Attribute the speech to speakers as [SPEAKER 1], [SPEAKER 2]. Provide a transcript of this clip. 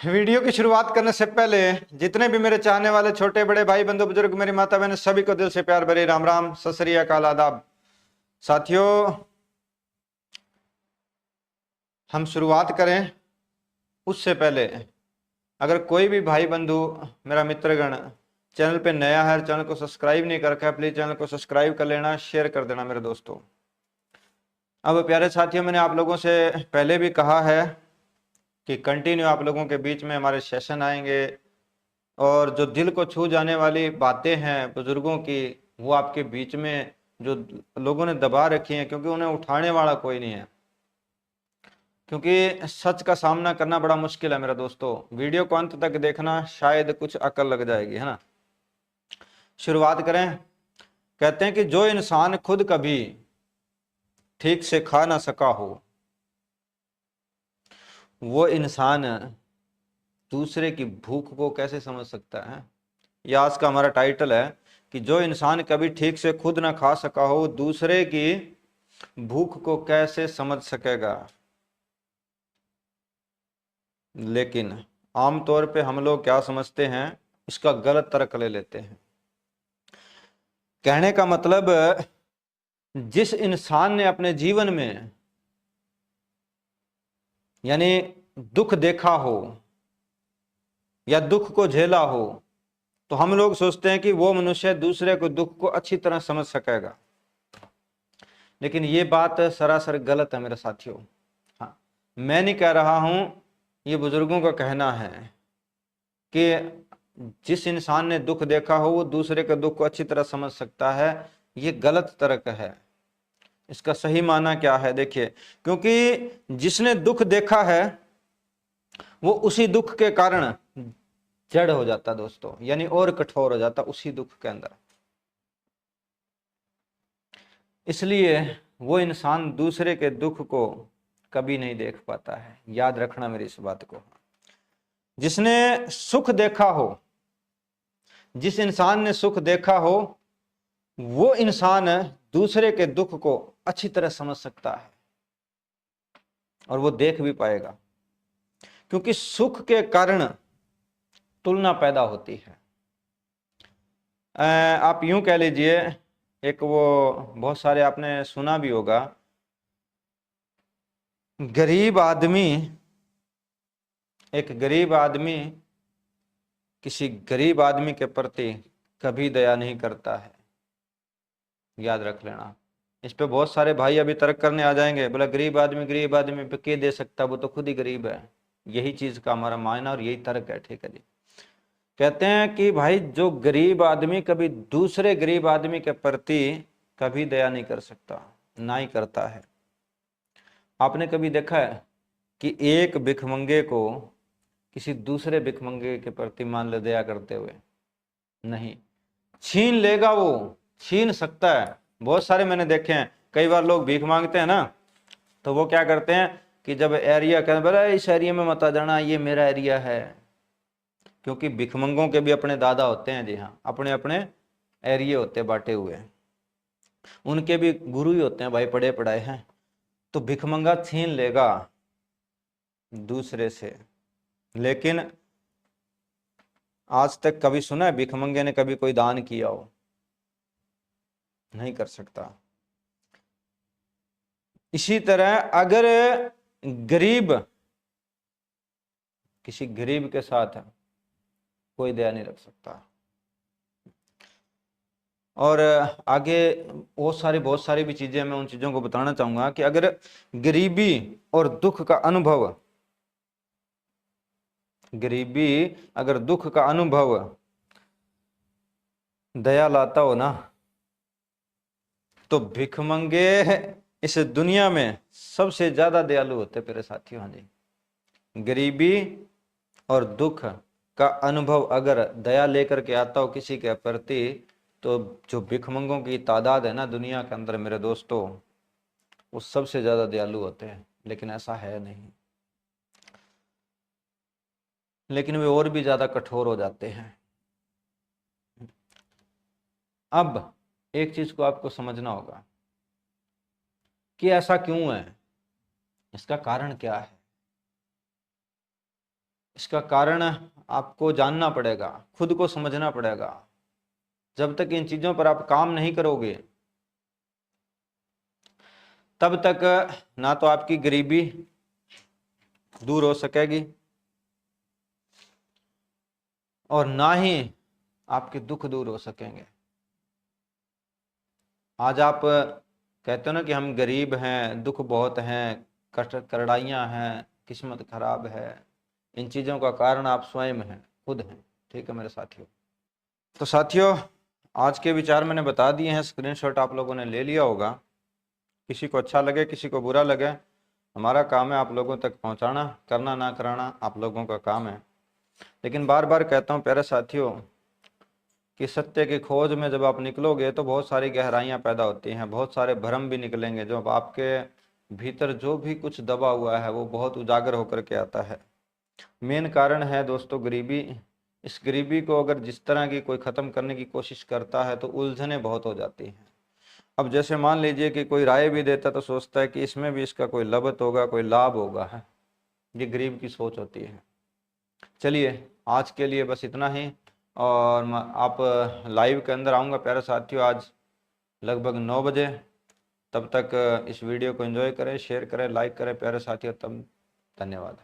[SPEAKER 1] Video की शुरुआत करने से पहले जितने भी मेरे चाहने वाले छोटे बड़े भाई बंधु बुजुर्ग मेरी माता बहन सभी को दिल से प्यार भरी राम राम सत श्री अकाल आदाब। साथियों, हम शुरुआत करें उससे पहले अगर कोई भी भाई बंधु मेरा मित्रगण चैनल पे नया है, चैनल को सब्सक्राइब नहीं कर रखा है, प्लीज चैनल को सब्सक्राइब कर लेना, शेयर कर देना मेरे दोस्तों। अब प्यारे साथियों, मैंने आप लोगों से पहले भी कहा है कि कंटिन्यू आप लोगों के बीच में हमारे सेशन आएंगे और जो दिल को छू जाने वाली बातें हैं बुजुर्गों की, वो आपके बीच में जो लोगों ने दबा रखी हैं, क्योंकि उन्हें उठाने वाला कोई नहीं है, क्योंकि सच का सामना करना बड़ा मुश्किल है मेरे दोस्तों। वीडियो को अंत तक देखना, शायद कुछ अकल लग जाएगी, है ना। शुरुआत करें। कहते हैं कि जो इंसान खुद कभी ठीक से खा ना सका हो, वो इंसान दूसरे की भूख को कैसे समझ सकता है। यह आज का हमारा टाइटल है कि जो इंसान कभी ठीक से खुद ना खा सका हो, वो दूसरे की भूख को कैसे समझ सकेगा। लेकिन आमतौर पे हम लोग क्या समझते हैं, इसका गलत तर्क ले लेते हैं। कहने का मतलब, जिस इंसान ने अपने जीवन में यानी दुख देखा हो या दुख को झेला हो, तो हम लोग सोचते हैं कि वो मनुष्य दूसरे को दुख को अच्छी तरह समझ सकेगा। लेकिन ये बात सरासर गलत है मेरे साथियों। हाँ, मैं नहीं कह रहा हूं, ये बुजुर्गों का कहना है कि जिस इंसान ने दुख देखा हो वो दूसरे के दुख को अच्छी तरह समझ सकता है। ये गलत तर्क है। इसका सही माना क्या है, देखिए, क्योंकि जिसने दुख देखा है वो उसी दुख के कारण जड़ हो जाता दोस्तों, यानी और कठोर हो जाता उसी दुख के अंदर। इसलिए वो इंसान दूसरे के दुख को कभी नहीं देख पाता है। याद रखना मेरी इस बात को। जिसने सुख देखा हो, जिस इंसान ने सुख देखा हो, वो इंसान दूसरे के दुख को अच्छी तरह समझ सकता है और वो देख भी पाएगा, क्योंकि सुख के कारण तुलना पैदा होती है। आप यूं कह लीजिए, एक वो बहुत सारे आपने सुना भी होगा, गरीब आदमी, एक गरीब आदमी किसी गरीब आदमी के प्रति कभी दया नहीं करता है। याद रख लेना। इस पे बहुत सारे भाई अभी तर्क करने आ जाएंगे, बोला गरीब आदमी पे क्या दे सकता, वो तो खुद ही गरीब है। यही चीज का हमारा मायना और यही तर्क है, ठीक है जी। कहते हैं कि भाई जो गरीब आदमी कभी दूसरे गरीब आदमी के प्रति कभी दया नहीं कर सकता, ना ही करता है। आपने कभी देखा है कि एक भिखमंगे को किसी दूसरे भिखमंगे के प्रति मान ले दया करते हुए? नहीं। छीन लेगा, वो छीन सकता है। बहुत सारे मैंने देखे हैं, कई बार लोग भीख मांगते हैं ना, तो वो क्या करते हैं कि जब एरिया कहते बोले इस एरिया में मत आ जाना, ये मेरा एरिया है। क्योंकि भिखमंगों के भी अपने दादा होते हैं, जी हाँ, अपने अपने एरिया होते हैं बांटे हुए, उनके भी गुरु ही होते हैं भाई, पढ़े पढ़ाए हैं। तो भिखमंगा छीन लेगा दूसरे से। लेकिन आज तक कभी सुना है भिखमंगे ने कभी कोई दान किया हो? नहीं कर सकता। इसी तरह अगर गरीब किसी गरीब के साथ कोई दया नहीं रख सकता। और आगे बहुत सारी भी चीजें, मैं उन चीजों को बताना चाहूंगा कि अगर गरीबी और दुख का अनुभव, गरीबी अगर दुख का अनुभव दया लाता हो ना, तो भिखमंगे इस दुनिया में सबसे ज्यादा दयालु होते मेरे साथियों। हाँ जी, गरीबी और दुख का अनुभव अगर दया लेकर के आता हो किसी के प्रति, तो जो भिखमंगों की तादाद है ना दुनिया के अंदर मेरे दोस्तों, वो सबसे ज्यादा दयालु होते हैं। लेकिन ऐसा है नहीं, लेकिन वे और भी ज्यादा कठोर हो जाते हैं। अब एक चीज को आपको समझना होगा कि ऐसा क्यों है, इसका कारण क्या है। इसका कारण आपको जानना पड़ेगा, खुद को समझना पड़ेगा। जब तक इन चीजों पर आप काम नहीं करोगे तब तक ना तो आपकी गरीबी दूर हो सकेगी और ना ही आपके दुख दूर हो सकेंगे। आज आप कहते हो ना कि हम गरीब हैं, दुख बहुत हैं, कष्ट कड़ाइयाँ हैं, किस्मत खराब है। इन चीज़ों का कारण आप स्वयं हैं, खुद हैं। ठीक है मेरे साथियों। तो साथियों, आज के विचार मैंने बता दिए हैं, स्क्रीनशॉट आप लोगों ने ले लिया होगा। किसी को अच्छा लगे, किसी को बुरा लगे, हमारा काम है आप लोगों तक पहुंचाना, करना ना कराना आप लोगों का काम है। लेकिन बार बार कहता हूं प्यारे साथियों कि सत्य की खोज में जब आप निकलोगे तो बहुत सारी गहराइयां पैदा होती हैं, बहुत सारे भ्रम भी निकलेंगे। जो आपके भीतर जो भी कुछ दबा हुआ है वो बहुत उजागर होकर के आता है। मेन कारण है दोस्तों गरीबी। इस गरीबी को अगर जिस तरह की कोई ख़त्म करने की कोशिश करता है तो उलझने बहुत हो जाती हैं। अब जैसे मान लीजिए कि कोई राय भी देता तो सोचता है कि इसमें भी इसका कोई लबत होगा, कोई लाभ होगा है। ये गरीब की सोच होती है। चलिए आज के लिए बस इतना ही। और आप लाइव के अंदर आऊँगा प्यारे साथियों आज लगभग 9 बजे। तब तक इस वीडियो को एंजॉय करें, शेयर करें, लाइक करें प्यारे साथियों। तब धन्यवाद।